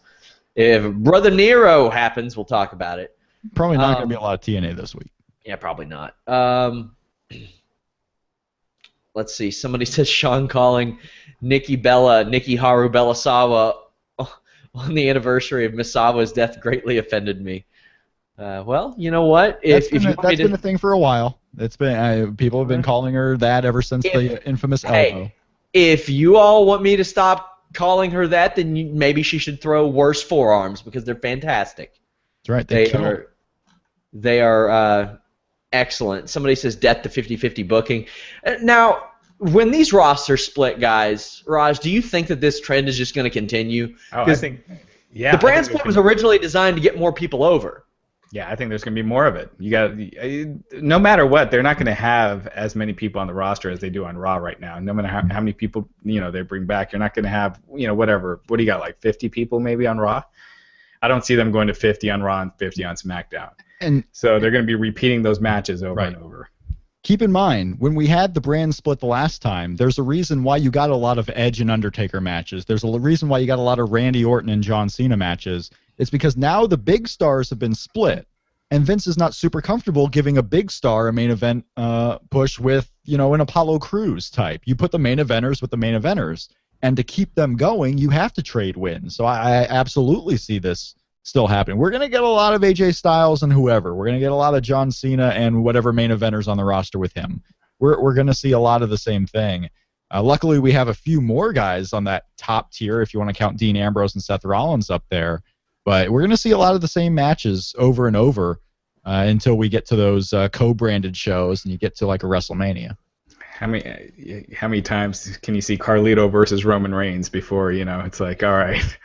If Brother Nero happens, we'll talk about it. Probably not going to be a lot of TNA this week. Yeah, probably not. Let's see. Somebody says Sean calling Nikki Haru Bellasawa on the anniversary of Misawa's death greatly offended me. Well, you know what? That's been a thing for a while. It's been people have been calling her that ever since the infamous elbow. If you all want me to stop calling her that, then maybe she should throw worse forearms because they're fantastic. That's right. They are excellent. Somebody says death to 50-50 booking. Now, when these rosters split, guys, Raj, do you think that this trend is just going to continue? I think, yeah. The brand split was originally designed to get more people over. Yeah, I think there's going to be more of it. No matter what, they're not going to have as many people on the roster as they do on Raw right now. No matter how many people they bring back, you're not going to have whatever. What do you got, 50 people maybe on Raw? I don't see them going to 50 on Raw and 50 on SmackDown. And so they're going to be repeating those matches over and over. Keep in mind, when we had the brand split the last time, there's a reason why you got a lot of Edge and Undertaker matches. There's a reason why you got a lot of Randy Orton and John Cena matches. It's because now the big stars have been split, and Vince is not super comfortable giving a big star a main event push with, an Apollo Crews type. You put the main eventers with the main eventers, and to keep them going, you have to trade wins. So I absolutely see this still happening. We're going to get a lot of AJ Styles and whoever. We're going to get a lot of John Cena and whatever main eventers on the roster with him. We're going to see a lot of the same thing. Luckily, we have a few more guys on that top tier, if you want to count Dean Ambrose and Seth Rollins up there. But we're going to see a lot of the same matches over and over until we get to those co-branded shows and you get to a WrestleMania. How many times can you see Carlito versus Roman Reigns before it's all right,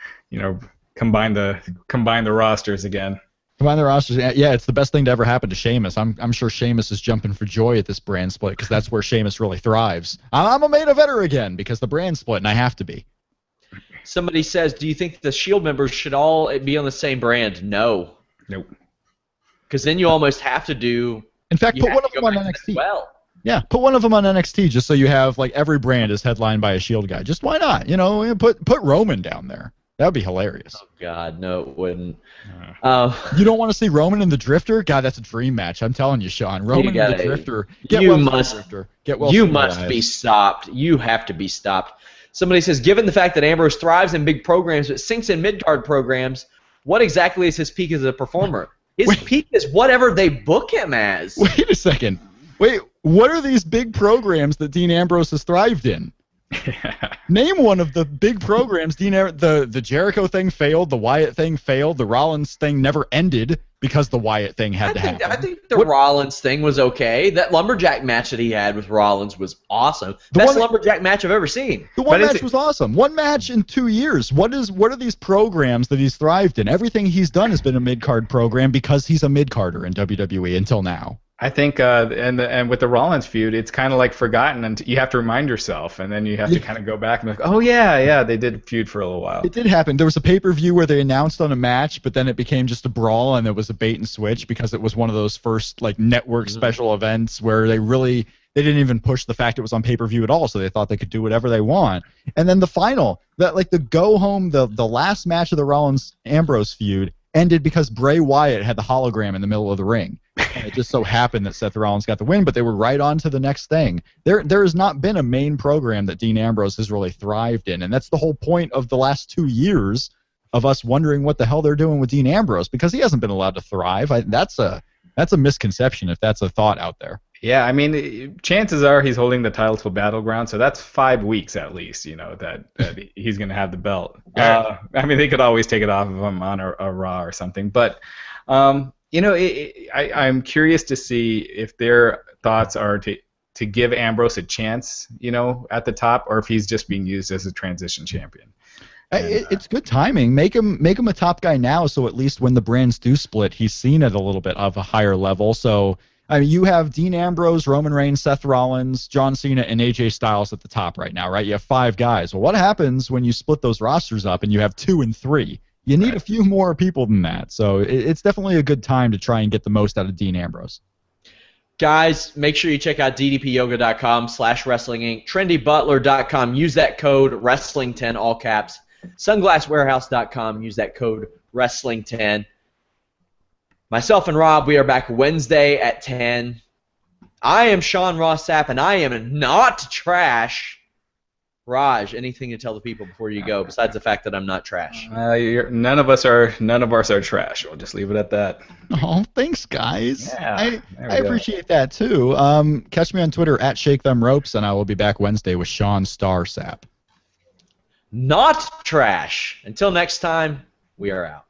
combine the rosters again? Combine the rosters. Yeah, it's the best thing to ever happen to Sheamus. I'm sure Sheamus is jumping for joy at this brand split because that's where Sheamus really thrives. I'm a main eventer again because the brand split, and I have to be. Somebody says, do you think the Shield members should all be on the same brand? No. Nope. Because then you almost have to do. In fact, put one of them on NXT. Well. Yeah, put one of them on NXT just so you have like every brand is headlined by a Shield guy. Just why not? You know, put Roman down there. That would be hilarious. Oh God, no, it wouldn't. You don't want to see Roman and the Drifter? God, that's a dream match. I'm telling you, Sean. Roman and the Drifter. You must be stopped. You have to be stopped. Somebody says, given the fact that Ambrose thrives in big programs but sinks in mid-card programs, what exactly is his peak as a performer? His peak is whatever they book him as. Wait a second. Wait, what are these big programs that Dean Ambrose has thrived in? Name one of the big programs. The Jericho thing failed. The Wyatt thing failed. The Rollins thing never ended because the Wyatt thing had to happen. I think the Rollins thing was okay. That lumberjack match that he had with Rollins was awesome. Best lumberjack match I've ever seen. The one match was awesome. One match in 2 years. What are these programs that he's thrived in? Everything he's done has been a mid-card program because he's a mid-carder in WWE until now. I think, and with the Rollins feud, it's kind of like forgotten, and you have to remind yourself, and then you have to kind of go back and be like, oh yeah, they did feud for a little while. It did happen. There was a pay-per-view where they announced on a match, but then it became just a brawl, and it was a bait and switch because it was one of those first like network special events where they didn't even push the fact it was on pay-per-view at all, so they thought they could do whatever they want. And then the final, the go home, the last match of the Rollins Ambrose feud ended because Bray Wyatt had the hologram in the middle of the ring. And it just so happened that Seth Rollins got the win, but they were right on to the next thing. There has not been a main program that Dean Ambrose has really thrived in, and that's the whole point of the last 2 years of us wondering what the hell they're doing with Dean Ambrose because he hasn't been allowed to thrive. That's a misconception if that's a thought out there. Yeah, I mean, chances are he's holding the title till Battleground, so that's 5 weeks at least, that he's going to have the belt. I mean, they could always take it off of him on a Raw or something, but I'm curious to see if their thoughts are to give Ambrose a chance, at the top, or if he's just being used as a transition champion. It's good timing. Make him a top guy now, so at least when the brands do split, he's seen at a little bit of a higher level. So I mean, you have Dean Ambrose, Roman Reigns, Seth Rollins, John Cena, and AJ Styles at the top right now, right? You have 5 guys. Well, what happens when you split those rosters up and you have 2 and 3? You need a few more people than that. So it's definitely a good time to try and get the most out of Dean Ambrose. Guys, make sure you check out ddpyoga.com/wrestlinginc, trendybutler.com. Use that code wrestling10, all caps. Sunglasswarehouse.com. Use that code wrestling10. Myself and Rob, we are back Wednesday at 10. I am Shawn Ross Sapp, and I am not trash. Raj, anything to tell the people before you go, besides the fact that I'm not trash? None of us are trash. We'll just leave it at that. Oh, thanks, guys. Yeah, I appreciate that too. Catch me on Twitter at ShakeThemRopes, and I will be back Wednesday with Shawn Star Sapp. Not trash. Until next time, we are out.